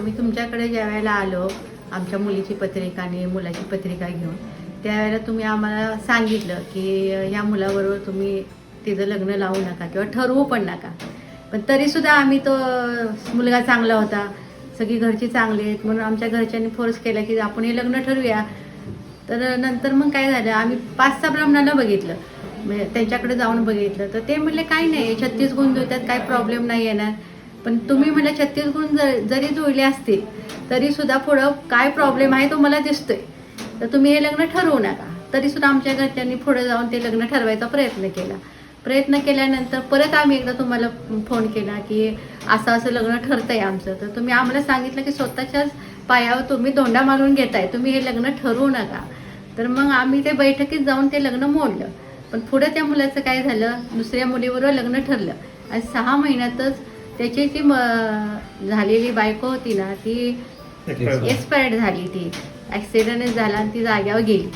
आम्ही तुमच्याकडे ज्या वेळेला आलो आमच्या मुलीची पत्रिका आणि मुलाची पत्रिका घेऊन, त्यावेळेला तुम्ही आम्हाला सांगितलं की ह्या मुलाबरोबर तुम्ही तिचं लग्न लावू नका किंवा ठरवू पण नका. पण तरीसुद्धा आम्ही तो मुलगा चांगला होता, सगळी घरची चांगली आहेत म्हणून आमच्या घरच्यांनी फोर्स केला की आपण हे लग्न ठरवूया. तर नंतर मग काय झालं, आम्ही 5-6 ब्राह्मणाला बघितलं, म्हणजे त्यांच्याकडे जाऊन बघितलं. तर ते म्हणले काही नाही, 36 गुण जुळतात, काही प्रॉब्लेम नाही येणार. पण तुम्ही म्हणलं 36 गुण जरी जुळले असतील तरीसुद्धा पुढं काय प्रॉब्लेम आहे तो मला दिसतोय, तर तुम्ही हे लग्न ठरवू नका. तरीसुद्धा आमच्या घरच्यांनी पुढे जाऊन ते लग्न ठरवायचा प्रयत्न केल्यानंतर परत आम्ही एकदा तुम्हाला फोन केला की असं असं लग्न ठरतंय आमचं. तर तुम्ही आम्हाला सांगितलं की स्वतःच्याच पायावर तुम्ही धोंडा मारून घेताय, तुम्ही हे लग्न ठरवू नका. तर मग आम्ही ते बैठकीत जाऊन ते लग्न मोडलं. पण पुढे त्या मुलाचं काय झालं, दुसऱ्या मुलीबरोबर लग्न ठरलं आणि 6 महिन्यातच त्याची जी झालेली बायको होती ना, ती एक्सपायर्ड झाली. ती ॲक्सिडेंट झाला आणि ती जाग्यावर गेली.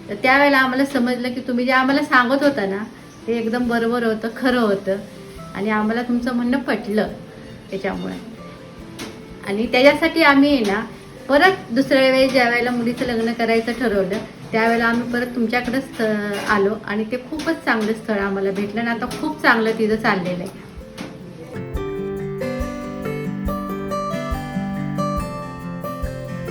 तर त्यावेळेला आम्हाला समजलं की तुम्ही जे आम्हाला सांगत होता ना ते एकदम बरोबर होतं, खरं होतं आणि आम्हाला तुमचं म्हणणं पटलं त्याच्यामुळे. आणि त्याच्यासाठी आम्ही आहे ना परत दुसऱ्या वेळी ज्या वेळेला मुलीचं लग्न करायचं ठरवलं त्यावेळेला आम्ही परत तुमच्याकडेच आलो आणि ते खूपच चांगलं स्थळ आम्हाला भेटलं आणि आता खूप चांगलं तिथं चाललेलं आहे.